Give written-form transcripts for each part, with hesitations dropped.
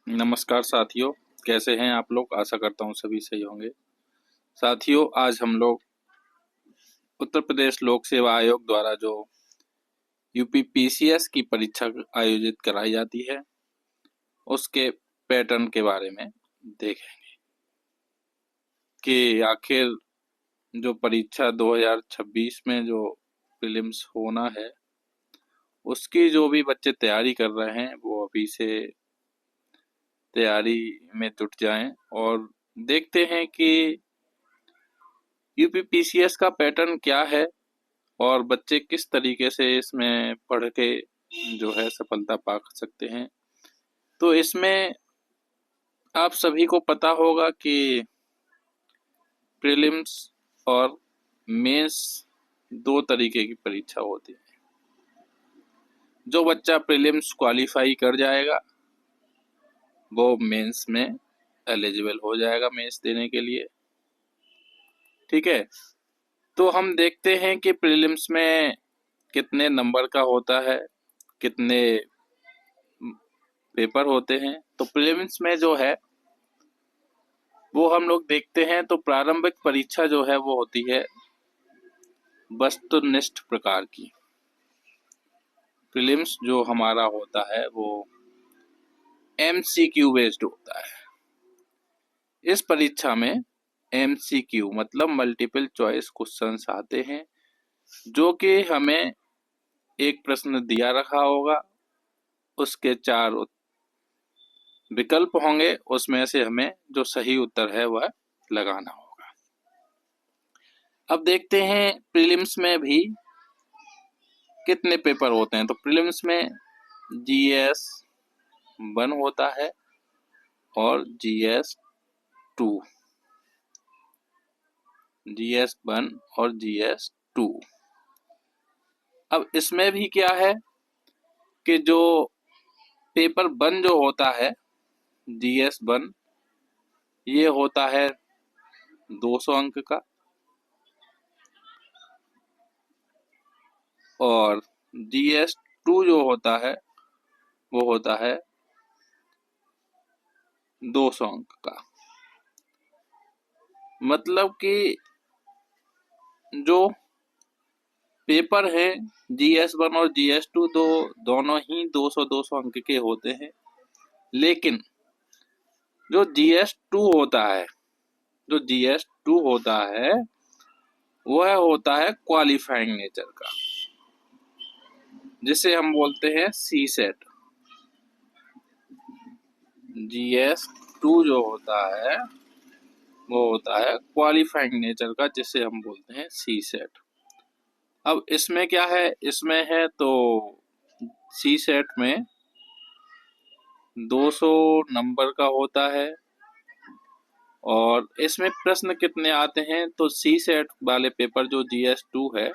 नमस्कार साथियों, कैसे हैं आप लोग। आशा करता हूँ सभी सही होंगे। साथियों, आज हम लोग उत्तर प्रदेश लोक सेवा आयोग द्वारा जो यूपी पीसीएस की परीक्षा आयोजित कराई जाती है उसके पैटर्न के बारे में देखेंगे कि आखिर जो परीक्षा 2026 में जो प्रीलिम्स होना है उसकी जो भी बच्चे तैयारी कर रहे हैं वो अभी से तैयारी में जुट जाएं और देखते हैं कि यूपी पीसीएस का पैटर्न क्या है और बच्चे किस तरीके से इसमें पढ़ के जो है सफलता पा सकते हैं। तो इसमें आप सभी को पता होगा कि प्रीलिम्स और मेंस दो तरीके की परीक्षा होती है। जो बच्चा प्रीलिम्स क्वालिफाई कर जाएगा वो मेंस में एलिजिबल हो जाएगा मेंस देने के लिए। ठीक है, तो हम देखते हैं कि प्रीलिम्स में कितने नंबर का होता है, कितने पेपर होते हैं। तो प्रीलिम्स में जो है वो हम लोग देखते हैं तो प्रारंभिक परीक्षा जो है वो होती है वस्तुनिष्ठ प्रकार की। प्रीलिम्स जो हमारा होता है वो एमसीक्यू बेस्ड होता है। इस परीक्षा में एमसीक्यू मतलब मल्टीपल चॉइस क्वेश्चंस आते हैं, जो कि हमें एक प्रश्न दिया रखा होगा, उसके 4 विकल्प होंगे, उसमें से हमें जो सही उत्तर है वह लगाना होगा। अब देखते हैं प्रीलिम्स में भी कितने पेपर होते हैं। तो प्रीलिम्स में जीएस 1 होता है और जीएस 2, जीएस 1 और जीएस 2। अब इसमें भी क्या है कि जो पेपर 1 जो होता है जीएस 1 ये होता है 200 अंक का और जीएस 2 जो होता है वो होता है 200 अंक का। मतलब कि जो पेपर है जीएस 1 और जीएस 2 दोनों ही 200-200 अंक के होते हैं, लेकिन जो जीएस 2 होता है, जो जीएस 2 होता है वह होता है क्वालिफाइंग नेचर का, जिसे हम बोलते हैं सी सेट। जीएस 2 जो होता है वो होता है क्वालिफाइंग नेचर का, जिसे हम बोलते हैं सी सेट। अब इसमें क्या है, इसमें है तो सी सेट में 200 नंबर का होता है और इसमें प्रश्न कितने आते हैं। तो सी सेट वाले पेपर जो जीएस 2 है,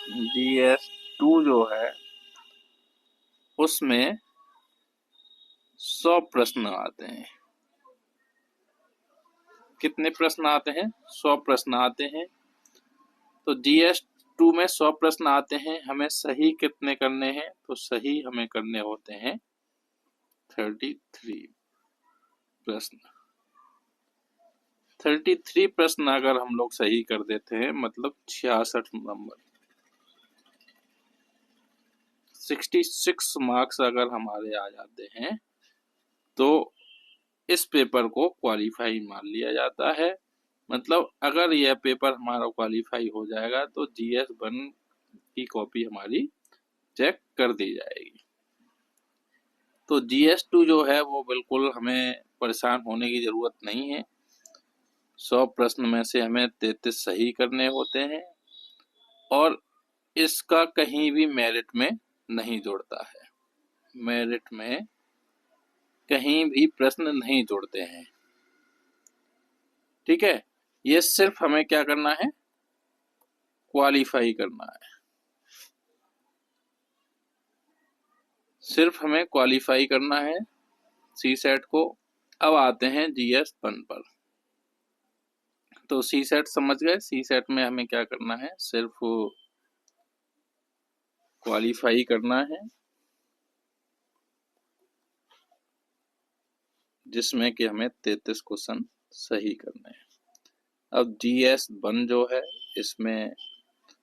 जीएस 2 जो है उसमें 100 प्रश्न आते हैं। कितने प्रश्न आते हैं? 100 प्रश्न आते हैं। तो जीएस 2 में 100 प्रश्न आते हैं, हमें सही कितने करने हैं? तो सही हमें करने होते हैं 33 प्रश्न। 33 प्रश्न अगर हम लोग सही कर देते हैं मतलब 66 नंबर, 66 मार्क्स अगर हमारे आ जाते हैं तो इस पेपर को क्वालिफाई मान लिया जाता है। मतलब अगर यह पेपर हमारा क्वालिफाई हो जाएगा तो जीएस 1 की कॉपी हमारी चेक कर दी जाएगी। तो जीएस 2 जो है वो बिल्कुल हमें परेशान होने की जरूरत नहीं है। 100 प्रश्न में से हमें 33 सही करने होते हैं और इसका कहीं भी मेरिट में नहीं जुड़ता है। मेरिट में कहीं भी प्रश्न नहीं जुड़ते हैं। ठीक है, ये सिर्फ हमें क्या करना है? क्वालिफाई करना है। सिर्फ हमें क्वालिफाई करना है सी सेट को। अब आते हैं जीएस 1 पर। तो सी सेट समझ गए। सी सेट में हमें क्या करना है? सिर्फ क्वालिफाई करना है जिसमें कि हमें 33 क्वेश्चन सही करने हैं। अब GS1 जो है इसमें,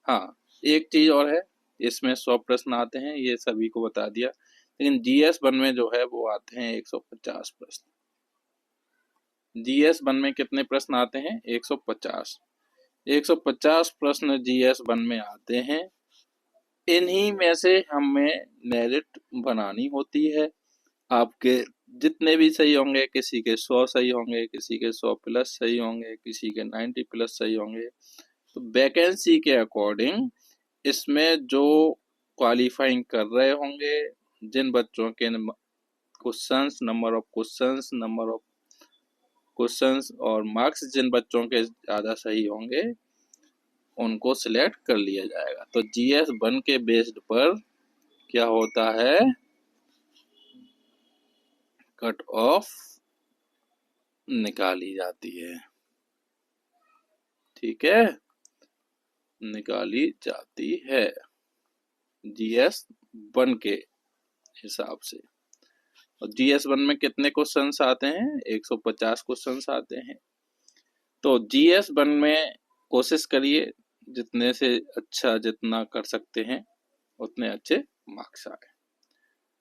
हाँ एक चीज और है, इसमें 100 प्रश्न आते हैं, ये सभी को बता दिया, लेकिन GS1 में जो है वो आते हैं 150 प्रश्न। GS1 में कितने प्रश्न आते हैं? 150। 150 प्रश्न GS1 में आते हैं। इन्हीं में से हमें मेरिट बनानी होती है। आपके जितने भी सही होंगे, किसी के 100 सही होंगे, किसी के 100 प्लस सही होंगे, किसी के 90 प्लस सही होंगे। तो वैकेंसी के अकॉर्डिंग इसमें जो क्वालिफाइंग कर रहे होंगे, जिन बच्चों के क्वेश्चंस, नंबर ऑफ क्वेश्चंस और मार्क्स जिन बच्चों के ज़्यादा सही होंगे उनको सिलेक्ट कर लिया जाएगा। तो GS1 के बेस्ड पर क्या होता है? कट ऑफ निकाली जाती है। ठीक है, निकाली जाती है GS1 के हिसाब से। और GS1 में कितने क्वेश्चंस आते हैं? 150 क्वेश्चंस आते हैं। तो GS1 में कोशिश करिए जितने से अच्छा जितना कर सकते हैं उतने अच्छे मार्क्स आए।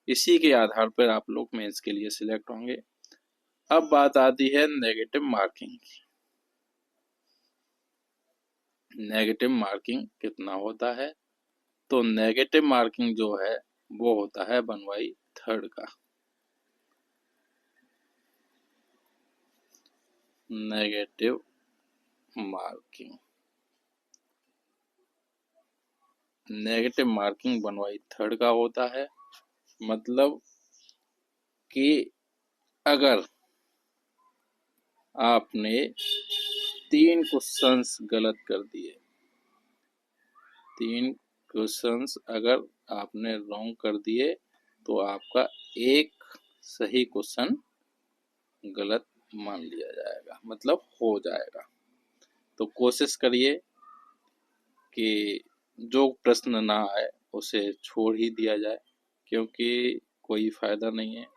इसी के आधार पर आप लोग मेंस के लिए सिलेक्ट होंगे। अब बात आती है नेगेटिव मार्किंग की। नेगेटिव मार्किंग कितना होता है? तो नेगेटिव मार्किंग जो है वो होता है 1/3 का। नेगेटिव मार्किंग 1/3 का होता है। मतलब कि अगर आपने 3 क्वेश्चंस गलत कर दिए, 3 क्वेश्चंस अगर आपने रॉन्ग कर दिए तो आपका एक सही क्वेश्चन गलत मान लिया जाएगा, मतलब हो जाएगा। तो कोशिश करिए कि जो प्रश्न ना आए उसे छोड़ ही दिया जाए, क्योंकि कोई फायदा नहीं है।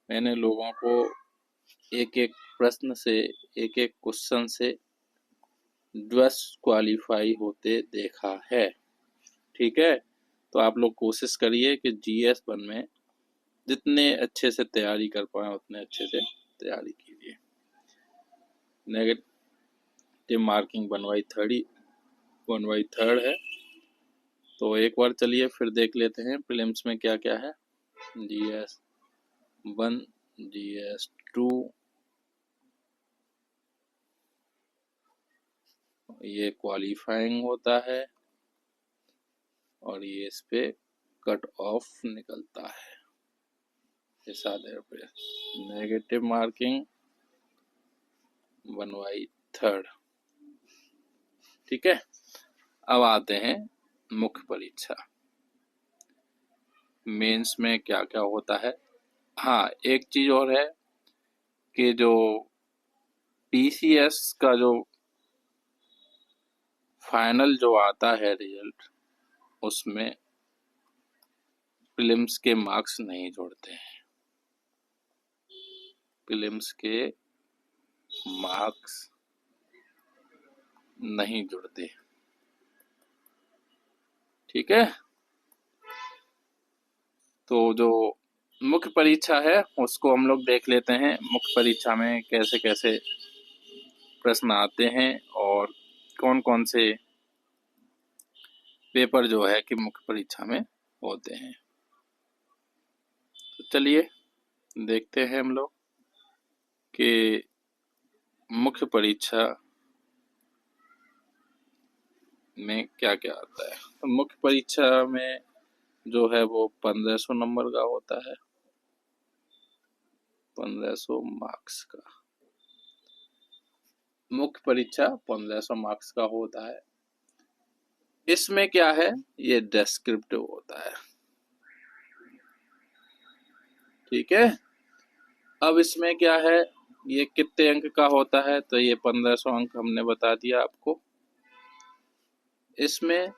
मैंने लोगों को एक एक प्रश्न से, एक एक क्वेश्चन से डिस्क्वालीफाई होते देखा है। ठीक है, तो आप लोग कोशिश करिए कि GS1 में जितने अच्छे से तैयारी कर पाए उतने अच्छे से तैयारी कीजिए। नेगेटिव मार्किंग 1/3 है। तो एक बार चलिए फिर देख लेते हैं प्रीलिम्स में क्या क्या है। GS1, GS2, ये क्वालिफाइंग होता है और ये इस पे कट ऑफ निकलता है इस आधार पे। Negative marking 1/3। ठीक है, अब आते हैं मुख्य परीक्षा। मेंस में क्या क्या होता है? हाँ एक चीज और है कि जो PCS का जो फाइनल जो आता है रिजल्ट, उसमें प्रीलिम्स के मार्क्स नहीं जोड़ते हैं। प्रीलिम्स के मार्क्स नहीं जुड़ते। ठीक है, तो जो मुख्य परीक्षा है उसको हम लोग देख लेते हैं। मुख्य परीक्षा में कैसे कैसे प्रश्न आते हैं और कौन कौन से पेपर जो है कि मुख्य परीक्षा में होते हैं। तो चलिए देखते हैं हम लोग कि मुख्य परीक्षा में क्या क्या आता है। तो मुख्य परीक्षा में जो है वो 1500 नंबर का होता है, 1500 मार्क्स का। मुख्य परीक्षा 1500 मार्क्स का होता है। इसमें क्या है? ये डेस्क्रिप्टिव होता है। ठीक है, अब इसमें क्या है? ये कितने अंक का होता है? तो ये 1500 अंक हमने बता दिया आपको। इसमें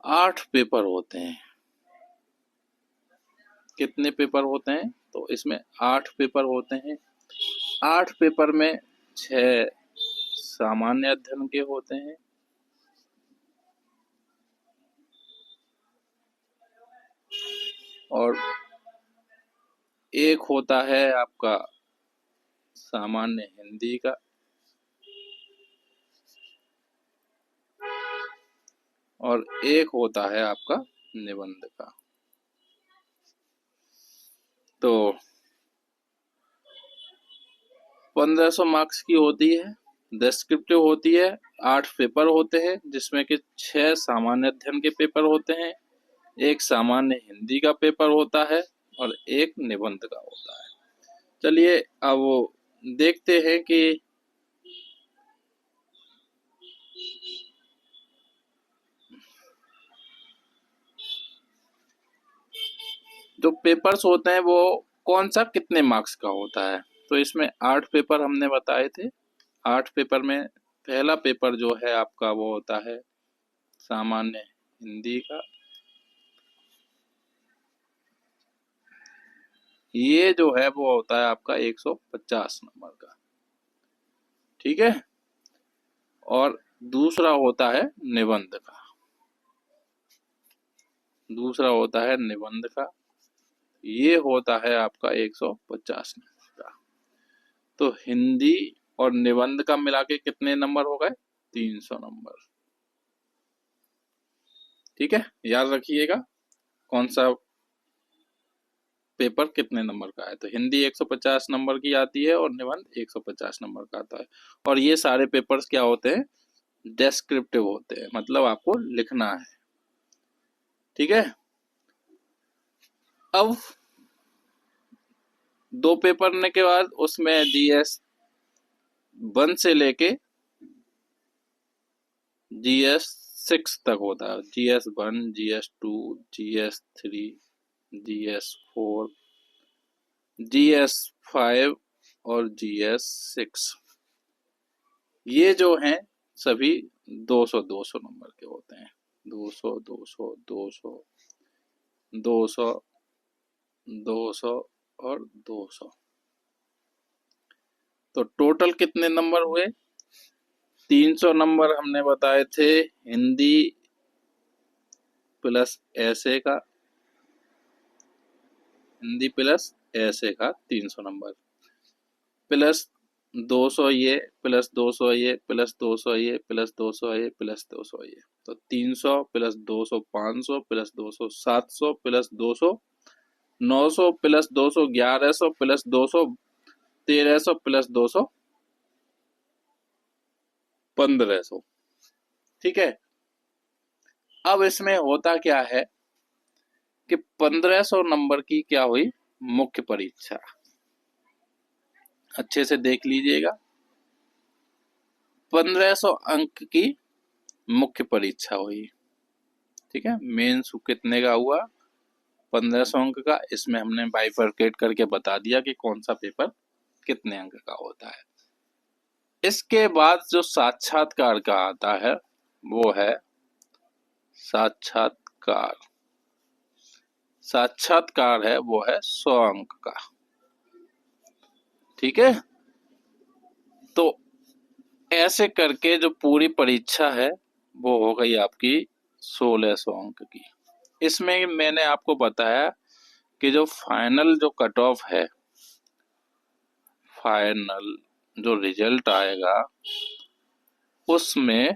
8 पेपर होते हैं। कितने पेपर होते हैं? तो इसमें 8 पेपर होते हैं। 8 पेपर में 6 सामान्य अध्ययन के होते हैं, और एक होता है आपका सामान्य हिंदी का, और एक होता है आपका निबंध का। तो 1500 मार्क्स की होती है, डिस्क्रिप्टिव होती है, 8 पेपर होते हैं जिसमें कि 6 सामान्य अध्ययन के पेपर होते हैं, एक सामान्य हिंदी का पेपर होता है और एक निबंध का होता है। चलिए अब देखते हैं कि जो पेपर्स होते हैं वो कौन सा कितने मार्क्स का होता है। तो इसमें 8 पेपर हमने बताए थे। 8 पेपर में पहला पेपर जो है आपका वो होता है सामान्य हिंदी का। ये जो है वो होता है आपका 150 नंबर का, ठीक है। और दूसरा होता है निबंध का, दूसरा होता है निबंध का, ये होता है आपका 150 नंबर का। तो हिंदी और निबंध का मिला के कितने नंबर हो गए? 300 नंबर, ठीक है। याद रखिएगा कौन सा पेपर कितने नंबर का है। तो हिंदी 150 नंबर की आती है और निबंध 150 नंबर का आता है। और ये सारे पेपर्स क्या होते हैं? डेस्क्रिप्टिव होते हैं, मतलब आपको लिखना है, ठीक है। अब 2 पेपर ने के बाद उसमें GS 1 से लेके GS 6 तक होता है। GS 1, GS 2, GS 3, GS 4, GS 5 और GS 6। ये जो हैं सभी 200-200 नंबर के होते हैं। 200, 200, 200, 200, 200 और 200। तो टोटल कितने नंबर हुए? 300 नंबर हमने बताए थे हिंदी प्लस ऐसे का, हिंदी प्लस ऐसे का 300 नंबर, प्लस 200 ये, प्लस 200 ये, प्लस 200 ये, प्लस 200 ये, प्लस 200 ये। तो 300 plus 200 500, plus 200 700, plus 200 900, plus 200 1100, plus 200 1300, plus 200 1500, ठीक है। अब इसमें होता क्या है कि 1500 नंबर की क्या हुई? मुख्य परीक्षा। अच्छे से देख लीजिएगा, 1500 अंक की मुख्य परीक्षा हुई, ठीक है। मेंस कितने का हुआ? 1500 अंक का। इसमें हमने बाइफरकेट करके बता दिया कि कौन सा पेपर कितने अंक का होता है। इसके बाद जो साक्षात्कार का आता है वो है साक्षात्कार। साक्षात्कार है वो है 100 अंक का, ठीक है। तो ऐसे करके जो पूरी परीक्षा है वो हो गई आपकी 1600 अंक की। इसमें मैंने आपको बताया कि जो फाइनल जो कट ऑफ है, फाइनल जो रिजल्ट आएगा उसमें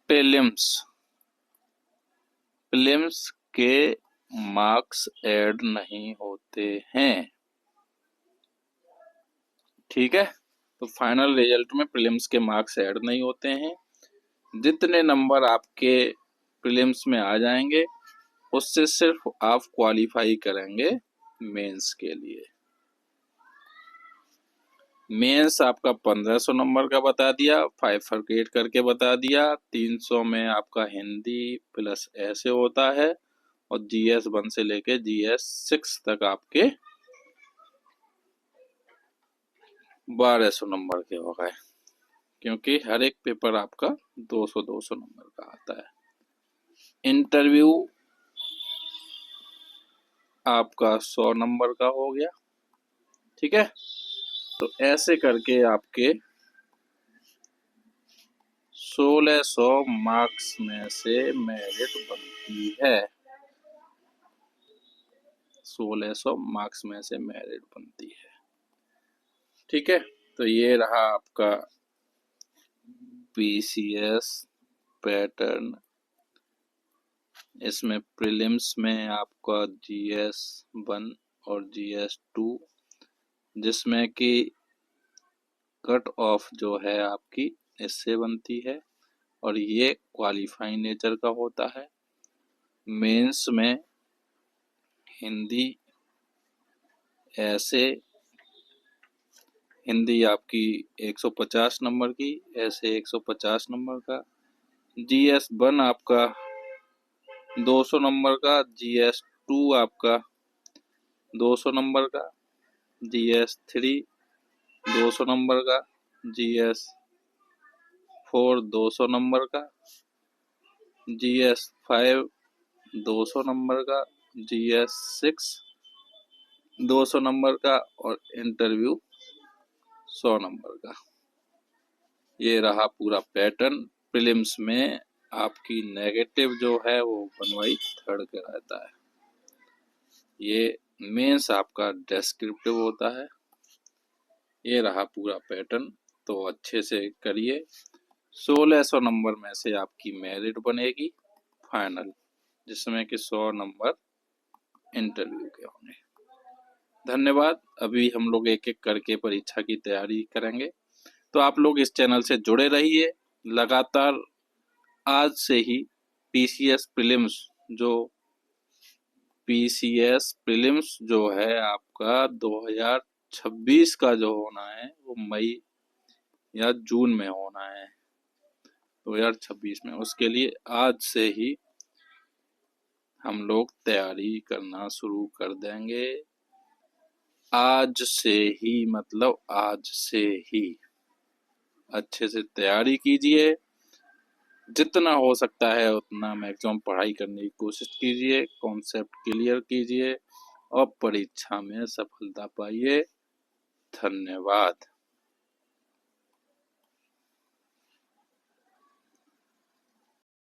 प्रीलिम्स प्रीलिम्स के मार्क्स ऐड नहीं होते हैं, ठीक है। तो फाइनल रिजल्ट में प्रीलिम्स के मार्क्स ऐड नहीं होते हैं। जितने नंबर आपके प्रीलिम्स में आ जाएंगे उससे सिर्फ आप क्वालिफाई करेंगे मेंस के लिए। मेंस आपका 1500 नंबर का बता दिया, बाइफरकेट करके बता दिया। 300 में आपका हिंदी प्लस ऐसे होता है, और GS 1 से लेके GS 6 तक आपके 1200 नंबर के हो गए, क्योंकि हर एक पेपर आपका 200-200 नंबर का आता है। इंटरव्यू आपका 100 नंबर का हो गया। ठीक है, तो ऐसे करके आपके 1600 मार्क्स में से मेरिट बनती है। 1600 मार्क्स में से मेरिट बनती है। ठीक है, तो ये रहा आपका पीसीएस पैटर्न। इसमें प्रीलिम्स में आपका जीएस 1 और जीएस 2, जिसमें कि कट ऑफ जो है आपकी इससे बनती है और ये क्वालिफाइंग नेचर का होता है। मेंस में हिंदी ऐसे, हिंदी आपकी 150 नंबर की, ऐसे 150 नंबर का। जीएस 1 आपका 200 नंबर का, जीएस 2 आपका 200 नंबर का, जीएस 3 200 नंबर का, जीएस 4 200 नंबर का, जीएस 5 200 नंबर का, जीएस 6 200 नंबर का और इंटरव्यू 100 नंबर का। ये रहा पूरा पैटर्न। प्रीलिम्स में आपकी नेगेटिव जो है वो 1/3 का रहता है। ये मेंस आपका डिस्क्रिप्टिव होता है। ये रहा पूरा पैटर्न, तो अच्छे से करिए। 1600 नंबर में से आपकी मेरिट बनेगी फाइनल, जिसमें कि 100 नंबर इंटरव्यू के होंगे। धन्यवाद। अभी हम लोग एक एक करके परीक्षा की तैयारी करेंगे, तो आप लोग इस चैनल से जुड़े रहिए। लगातार आज से ही पीसीएस प्रीलिम्स जो है आपका 2026 का जो होना है वो मई या जून में होना है, 2026 में। उसके लिए आज से ही हम लोग तैयारी करना शुरू कर देंगे। आज से ही मतलब आज से ही अच्छे से तैयारी कीजिए। जितना हो सकता है उतना मैक्सिमम पढ़ाई करने की कोशिश कीजिए, कॉन्सेप्ट क्लियर कीजिए और परीक्षा में सफलता पाइए। धन्यवाद।